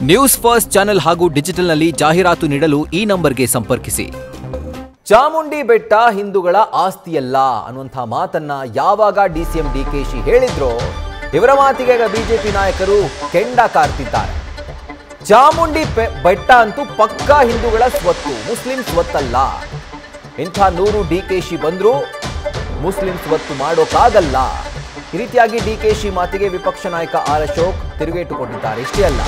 News first channel ಹಾಗೂ ಡಿಜಿಟಲ್ನಲ್ಲಿ ಜಾಹೀರಾತು ನೀಡಲು ಈ ನಂಬರ್ಗೆ ಸಂಪರ್ಕಿಸಿ. ಚಾಮುಂಡಿ ಬೆಟ್ಟ ಹಿಂದೂಗಳ ಆಸ್ತಿಯಲ್ಲ ಅನ್ನುವಂಥ ಮಾತನ್ನ ಯಾವಾಗ ಡಿಸಿಎಂ ಡಿಕೆಶಿ ಹೇಳಿದ್ರೋ ಇವರ ಮಾತಿಗೆ ಬಿಜೆಪಿ ನಾಯಕರು ಕೆಂಡ ಕಾರ್ತಿದ್ದಾರೆ. ಚಾಮುಂಡಿ ಬೆಟ್ಟ ಅಂತೂ ಪಕ್ಕಾ ಹಿಂದೂಗಳ ಸ್ವತ್ತು, ಮುಸ್ಲಿಂ ಸ್ವತ್ತಲ್ಲ. ಇಂಥ 100 ಡಿಕೆಶಿ ಬಂದ್ರು ಮುಸ್ಲಿಂ ಸ್ವತ್ತು ಮಾಡೋಕ್ಕಾಗಲ್ಲ. ಈ ರೀತಿಯಾಗಿ ಡಿಕೆಶಿ ಮಾತಿಗೆ ವಿಪಕ್ಷ ನಾಯಕ ಆರ್ ಅಶೋಕ್ ತಿರುಗೇಟು ಕೊಟ್ಟಿದ್ದಾರೆ. ಇಷ್ಟೇ ಅಲ್ಲ,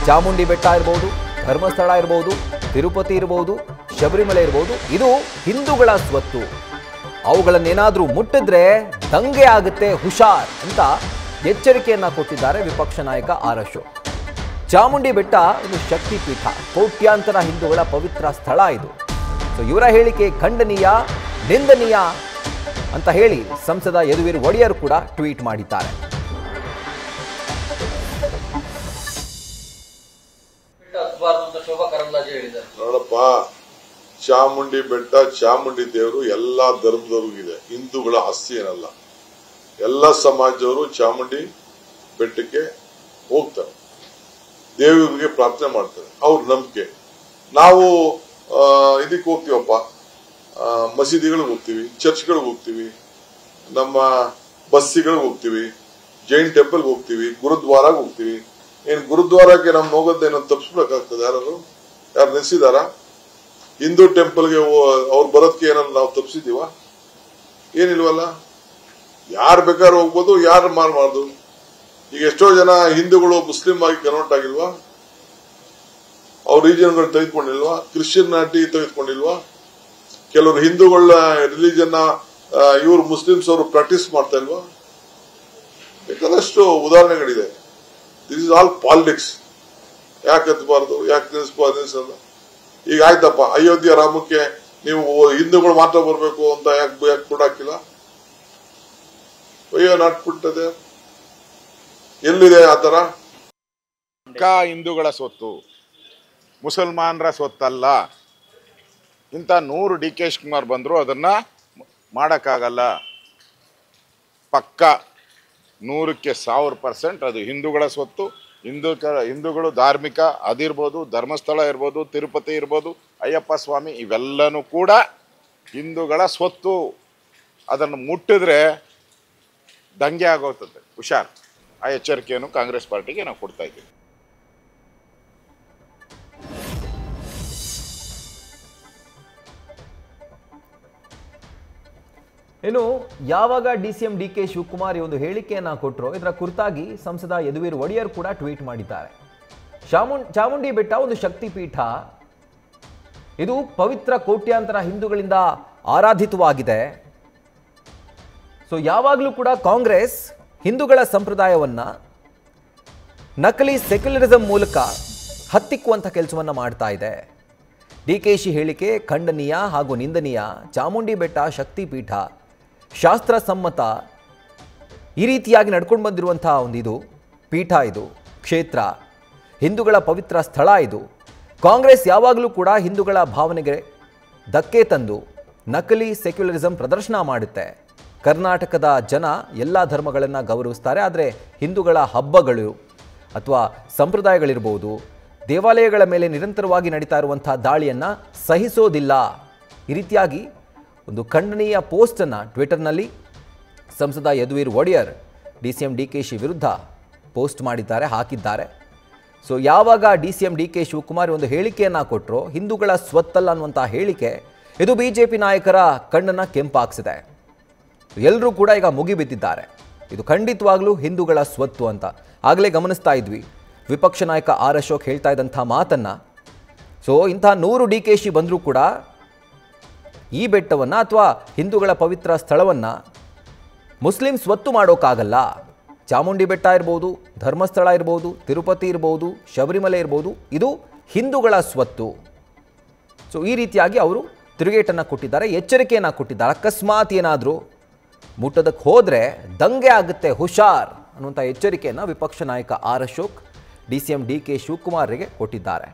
ಚಾಮುಂಡಿ ಬೆಟ್ಟ ಇರಬಹುದು, ಧರ್ಮಸ್ಥಳ ಇರಬಹುದು, ತಿರುಪತಿ ಇರಬಹುದು, ಶಬರಿಮಲೆ ಇರಬಹುದು, ಇದು ಹಿಂದೂಗಳ ಸ್ವತ್ತು. ಅವುಗಳನ್ನೇನಾದ್ರೂ ಮುಟ್ಟಿದ್ರೆ ದಂಗೆ ಆಗುತ್ತೆ, ಹುಷಾರ್ ಅಂತ ಎಚ್ಚರಿಕೆಯನ್ನ ಕೊಟ್ಟಿದ್ದಾರೆ ವಿಪಕ್ಷ ನಾಯಕ ಆರ್ ಅಶೋಕ್. ಚಾಮುಂಡಿ ಬೆಟ್ಟ ಒಂದು ಶಕ್ತಿ ಪೀಠ, ಕೋಟ್ಯಾಂತರ ಹಿಂದೂಗಳ ಪವಿತ್ರ ಸ್ಥಳ ಇದು. ಸೊ ಇವರ ಹೇಳಿಕೆ ಖಂಡನೀಯ, ನಿಂದನೀಯ ಅಂತ ಹೇಳಿ ಸಂಸದ ಯದುವೀರ್ ಒಡೆಯರ್ ಕೂಡ ಟ್ವೀಟ್ ಮಾಡಿದ್ದಾರೆ. ನೋಡಪ್ಪ, ಚಾಮುಂಡಿ ಬೆಟ್ಟ, ಚಾಮುಂಡಿ ದೇವರು ಎಲ್ಲಾ ಧರ್ಮದವ್ರಿಗಿದೆ, ಹಿಂದೂಗಳ ಆಸ್ತಿ ಏನಲ್ಲ. ಎಲ್ಲ ಸಮಾಜದವರು ಚಾಮುಂಡಿ ಬೆಟ್ಟಕ್ಕೆ ಹೋಗ್ತಾರೆ, ದೇವರಿಗೆ ಪ್ರಾರ್ಥನೆ ಮಾಡ್ತಾರೆ, ಅವ್ರ ನಂಬಿಕೆ. ನಾವು ಇದಕ್ಕೆ ಹೋಗ್ತೀವಪ್ಪ, ಮಸೀದಿಗಳಿಗೆ ಹೋಗ್ತೀವಿ, ಚರ್ಚ್ಗಳಿಗೆ ಹೋಗ್ತೀವಿ, ನಮ್ಮ ಬಸ್ಸಿಗಳಿಗೆ ಹೋಗ್ತೀವಿ, ಜೈನ್ ಟೆಂಪಲ್ಗೆ ಹೋಗ್ತೀವಿ, ಗುರುದ್ವಾರಾಗ ಹೋಗ್ತೀವಿ. ಏನ್ ಗುರುದ್ವಾರಕ್ಕೆ ನಮ್ ಹೋಗೋದೇನೋ ತಪ್ಪಿಸ್ಬೇಕಾಗ್ತದೆ? ಯಾರು ನೆನೆಸಿದಾರ? ಹಿಂದೂ ಟೆಂಪಲ್ಗೆ ಅವ್ರು ಬರೋದಕ್ಕೆ ಏನಾದ್ರು ನಾವು ತಪ್ಪಿಸಿದೀವ? ಏನಿಲ್ವಲ್ಲ. ಯಾರು ಬೇಕಾದ್ರೂ ಹೋಗ್ಬೋದು, ಯಾರು ಮಾಡಬಾರ್ದು. ಈಗ ಎಷ್ಟೋ ಜನ ಹಿಂದೂಗಳು ಮುಸ್ಲಿಂ ಆಗಿ ಕನ್ವರ್ಟ್ ಆಗಿಲ್ವಾ? ಅವ್ರ ರೀಜನ್ಗಳು ತೆಗೆದುಕೊಂಡಿಲ್ವಾ? ಕ್ರಿಶ್ಚಿಯನ್ನಿಟಿ ತೆಗೆದುಕೊಂಡಿಲ್ವಾ? ಕೆಲವರು ಹಿಂದೂಗಳ ರಿಲಿಜನ್ ಇವರು ಮುಸ್ಲಿಮ್ಸ್ ಅವರು ಪ್ರಾಕ್ಟೀಸ್ ಮಾಡ್ತಾ ಇಲ್ವಾ? ಬೇಕಾದಷ್ಟು ಉದಾಹರಣೆಗಳಿದೆ. This is all politics. ಯಾಕೆ ಎತ್ತಬಾರ್ದು, ಯಾಕೆ ನಿಲ್ಲಿಸಲ್ಲ? ಈಗ ಆಯ್ತಪ್ಪ, ಅಯೋಧ್ಯ ರಾಮಕ್ಕೆ ನೀವು ಹಿಂದೂಗಳು ಮಾತ್ರ ಬರಬೇಕು ಅಂತ ಯಾಕೆ ಕೊಡಾಕಿಲ್ಲ? ಅಯ್ಯೋ ನಾಟ್ಬಿಟ್ಟದೆ. ಎಲ್ಲಿದೆ ಆತರ? ಹಿಂದೂಗಳ ಸ್ವತ್ತು, ಮುಸಲ್ಮಾನರ ಸ್ವತ್ತಲ್ಲ. ಇಂಥ 100 ಡಿ ಕೆ ಶಿವಕುಮಾರ್ ಬಂದ್ರು ಅದನ್ನ ಮಾಡಕ್ಕಾಗಲ್ಲ. ಪಕ್ಕ 100ಕ್ಕೆ 1000% ಅದು ಹಿಂದೂಗಳ ಸ್ವತ್ತು. ಹಿಂದೂಗಳು ಧಾರ್ಮಿಕ ಅದಿರ್ಬೋದು, ಧರ್ಮಸ್ಥಳ ಇರ್ಬೋದು, ತಿರುಪತಿ ಇರ್ಬೋದು, ಅಯ್ಯಪ್ಪ ಸ್ವಾಮಿ ಇವೆಲ್ಲನೂ ಕೂಡ ಹಿಂದೂಗಳ ಸ್ವತ್ತು. ಅದನ್ನು ಮುಟ್ಟಿದ್ರೆ ದಂಗೆ ಆಗೋಗ್ತದೆ, ಹುಷಾರ್. ಆ ಎಚ್ಚರಿಕೆಯನ್ನು ಕಾಂಗ್ರೆಸ್ ಪಾರ್ಟಿಗೆ ನಾವು ಕೊಡ್ತಾ ಇದ್ದೀವಿ. ಇನ್ನು ಯಾವಾಗ ಡಿಸಿಎಂ ಡಿಕೆ ಶಿವಕುಮಾರ್ ಈ ಒಂದು ಹೇಳಿಕೆಯನ್ನ ಕೊಟ್ಟರು, ಇದರ ಕುರಿತಾಗಿ ಸಂಸದ ಯದುವೀರ್ ಒಡೆಯರ್ ಕೂಡ ಟ್ವೀಟ್ ಮಾಡಿದ್ದಾರೆ. ಚಾಮುಂಡಿ ಬೆಟ್ಟ ಒಂದು ಶಕ್ತಿ ಪೀಠ, ಇದು ಪವಿತ್ರ ಕೋಟ್ಯಾಂತರ ಹಿಂದೂಗಳಿಂದ ಆರಾಧಿತವಾಗಿದೆ. ಸೊ ಯಾವಾಗಲೂ ಕೂಡ ಕಾಂಗ್ರೆಸ್ ಹಿಂದೂಗಳ ಸಂಪ್ರದಾಯವನ್ನ ನಕಲಿ ಸೆಕ್ಯುಲರಿಸಂ ಮೂಲಕ ಹತ್ತಿಕ್ಕುವಂಥ ಕೆಲಸವನ್ನ ಮಾಡ್ತಾ ಇದೆ. ಡಿಕೆಶಿ ಹೇಳಿಕೆ ಖಂಡನೀಯ ಹಾಗೂ ನಿಂದನೀಯ. ಚಾಮುಂಡಿ ಬೆಟ್ಟ ಶಕ್ತಿ ಪೀಠ, ಶಾಸ್ತ್ರಸಮ್ಮತ, ಈ ರೀತಿಯಾಗಿ ನಡ್ಕೊಂಡು ಬಂದಿರುವಂತಹ ಇದು ಪೀಠ, ಇದು ಕ್ಷೇತ್ರ, ಹಿಂದೂಗಳ ಪವಿತ್ರ ಸ್ಥಳ. ಇದು ಕಾಂಗ್ರೆಸ್ ಯಾವಾಗಲೂ ಕೂಡ ಹಿಂದೂಗಳ ಭಾವನೆಗೆ ಧಕ್ಕೆ ತಂದು ನಕಲಿ ಸೆಕ್ಯುಲರಿಸಂ ಪ್ರದರ್ಶನ ಮಾಡುತ್ತೆ. ಕರ್ನಾಟಕದ ಜನ ಎಲ್ಲ ಧರ್ಮಗಳನ್ನು ಗೌರವಿಸ್ತಾರೆ, ಆದರೆ ಹಿಂದೂಗಳ ಹಬ್ಬಗಳು ಅಥವಾ ಸಂಪ್ರದಾಯಗಳಿರ್ಬೋದು, ದೇವಾಲಯಗಳ ಮೇಲೆ ನಿರಂತರವಾಗಿ ನಡೀತಾ ಇರುವಂಥ ದಾಳಿಯನ್ನು ಸಹಿಸೋದಿಲ್ಲ. ಈ ರೀತಿಯಾಗಿ ಒಂದು ಖಂಡನೀಯ ಪೋಸ್ಟನ್ನು ಟ್ವಿಟರ್ನಲ್ಲಿ ಸಂಸದ ಯದುವೀರ್ ಒಡೆಯರ್ ಡಿಸಿಎಂ ಡಿಕೆಶಿ ವಿರುದ್ಧ ಪೋಸ್ಟ್ ಮಾಡಿದ್ದಾರೆ, ಹಾಕಿದ್ದಾರೆ. ಸೊ ಯಾವಾಗ ಡಿಸಿಎಂ ಡಿಕೆ ಶಿವಕುಮಾರ್ ಒಂದು ಹೇಳಿಕೆಯನ್ನು ಕೊಟ್ಟರು, ಹಿಂದೂಗಳ ಸ್ವತ್ತಲ್ಲ ಅನ್ನುವಂಥ ಹೇಳಿಕೆ, ಇದು ಬಿಜೆಪಿ ನಾಯಕರ ಕಣ್ಣನ್ನು ಕೆಂಪಾಗಿಸಿದೆ. ಎಲ್ಲರೂ ಕೂಡ ಈಗ ಮುಗಿಬಿದ್ದಿದ್ದಾರೆ, ಇದು ಖಂಡಿತವಾಗ್ಲೂ ಹಿಂದೂಗಳ ಸ್ವತ್ತು ಅಂತ. ಆಗಲೇ ಗಮನಿಸ್ತಾ ಇದ್ವಿ ವಿಪಕ್ಷ ನಾಯಕ ಆರ್ ಅಶೋಕ್ ಹೇಳ್ತಾ ಇದ್ದಂಥ ಮಾತನ್ನ. ಸೊ ಇಂಥ 100 ಡಿಕೆಶಿ ಬಂದರೂ ಕೂಡ ಈ ಬೆಟ್ಟವನ್ನು ಅಥವಾ ಹಿಂದೂಗಳ ಪವಿತ್ರ ಸ್ಥಳವನ್ನು ಮುಸ್ಲಿಂ ಸ್ವತ್ತು ಮಾಡೋಕ್ಕಾಗಲ್ಲ. ಚಾಮುಂಡಿ ಬೆಟ್ಟ ಇರ್ಬೋದು, ಧರ್ಮಸ್ಥಳ ಇರ್ಬೋದು, ತಿರುಪತಿ ಇರ್ಬೋದು, ಶಬರಿಮಲೆ ಇರ್ಬೋದು, ಇದು ಹಿಂದೂಗಳ ಸ್ವತ್ತು. ಸೊ ಈ ರೀತಿಯಾಗಿ ಅವರು ತಿರುಗೇಟನ್ನು ಕೊಟ್ಟಿದ್ದಾರೆ, ಎಚ್ಚರಿಕೆಯನ್ನು ಕೊಟ್ಟಿದ್ದಾರೆ. ಅಕಸ್ಮಾತ್ ಏನಾದರೂ ಮುಟ್ಟೋದಕ್ಕೆ ಹೋದರೆ ದಂಗೆ ಆಗುತ್ತೆ, ಹುಷಾರ್ ಅನ್ನುವಂಥ ಎಚ್ಚರಿಕೆಯನ್ನು ವಿಪಕ್ಷ ನಾಯಕ ಆರ್ ಅಶೋಕ್ ಡಿಸಿಎಂ ಡಿಕೆ ಶಿವಕುಮಾರ್ಗೆ ಕೊಟ್ಟಿದ್ದಾರೆ.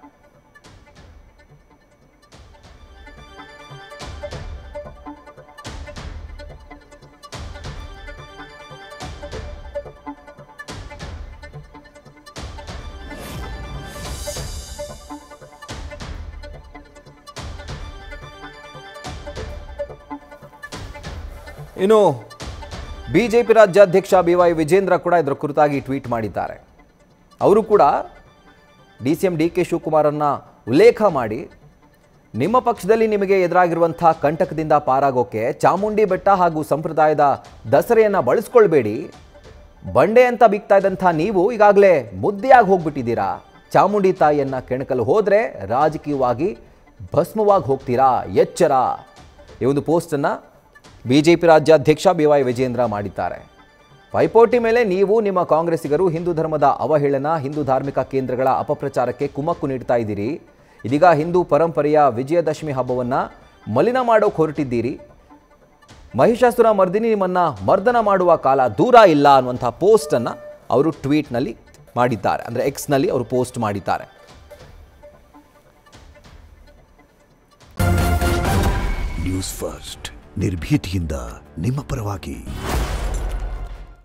ಇನ್ನು ಬಿಜೆಪಿ ರಾಜ್ಯಾಧ್ಯಕ್ಷ BY ವಿಜೇಂದ್ರ ಕೂಡ ಇದರ ಕುರಿತಾಗಿ ಟ್ವೀಟ್ ಮಾಡಿದ್ದಾರೆ. ಅವರು ಕೂಡ DCM DK ಶಿವಕುಮಾರನ್ನ ಉಲ್ಲೇಖ ಮಾಡಿ, ನಿಮ್ಮ ಪಕ್ಷದಲ್ಲಿ ನಿಮಗೆ ಎದುರಾಗಿರುವಂಥ ಕಂಟಕದಿಂದ ಪಾರಾಗೋಕೆ ಚಾಮುಂಡಿ ಬೆಟ್ಟ ಹಾಗೂ ಸಂಪ್ರದಾಯದ ದಸರೆಯನ್ನು ಬಳಸ್ಕೊಳ್ಬೇಡಿ. ಬಂಡೆ ಅಂತ ಬಿಗ್ತಾ ಇದ್ದಂಥ ನೀವು ಈಗಾಗಲೇ ಮುದ್ದೆಯಾಗಿ ಹೋಗ್ಬಿಟ್ಟಿದ್ದೀರಾ. ಚಾಮುಂಡಿ ತಾಯಿಯನ್ನು ಕೆಣಕಲು ಹೋದರೆ ರಾಜಕೀಯವಾಗಿ ಭಸ್ಮವಾಗಿ ಹೋಗ್ತೀರಾ, ಎಚ್ಚರ. ಈ ಒಂದು ಪೋಸ್ಟನ್ನು BJP ರಾಜ್ಯಾಧ್ಯಕ್ಷ BY ವಿಜೇಂದ್ರ ಮಾಡಿದ್ದಾರೆ. ಪೈಪೋಟಿ ಮೇಲೆ ನೀವು ನಿಮ್ಮ ಕಾಂಗ್ರೆಸ್ಸಿಗರು ಹಿಂದೂ ಧರ್ಮದ ಅವಹೇಳನ, ಹಿಂದೂ ಧಾರ್ಮಿಕ ಕೇಂದ್ರಗಳ ಅಪಪ್ರಚಾರಕ್ಕೆ ಕುಮ್ಮಕ್ಕು ನೀಡ್ತಾ ಇದ್ದೀರಿ. ಇದೀಗ ಹಿಂದೂ ಪರಂಪರೆಯ ವಿಜಯದಶಮಿ ಹಬ್ಬವನ್ನು ಮಲಿನ ಮಾಡೋಕೆ ಹೊರಟಿದ್ದೀರಿ. ಮಹಿಷಾಸುರ ಮರ್ದಿನಿ ನಿಮ್ಮನ್ನು ಮರ್ದನ ಮಾಡುವ ಕಾಲ ದೂರ ಇಲ್ಲ ಅನ್ನುವಂಥ ಪೋಸ್ಟನ್ನು ಅವರು ಟ್ವೀಟ್ನಲ್ಲಿ ಮಾಡಿದ್ದಾರೆ. ಅಂದರೆ ಎಕ್ಸ್ನಲ್ಲಿ ಅವರು ಪೋಸ್ಟ್ ಮಾಡಿದ್ದಾರೆ. ನ್ಯೂಸ್ ಫಸ್ಟ್ ನಿರ್ಭೀತಿಯಿಂದ ನಿಮ್ಮ ಪರವಾಗಿ.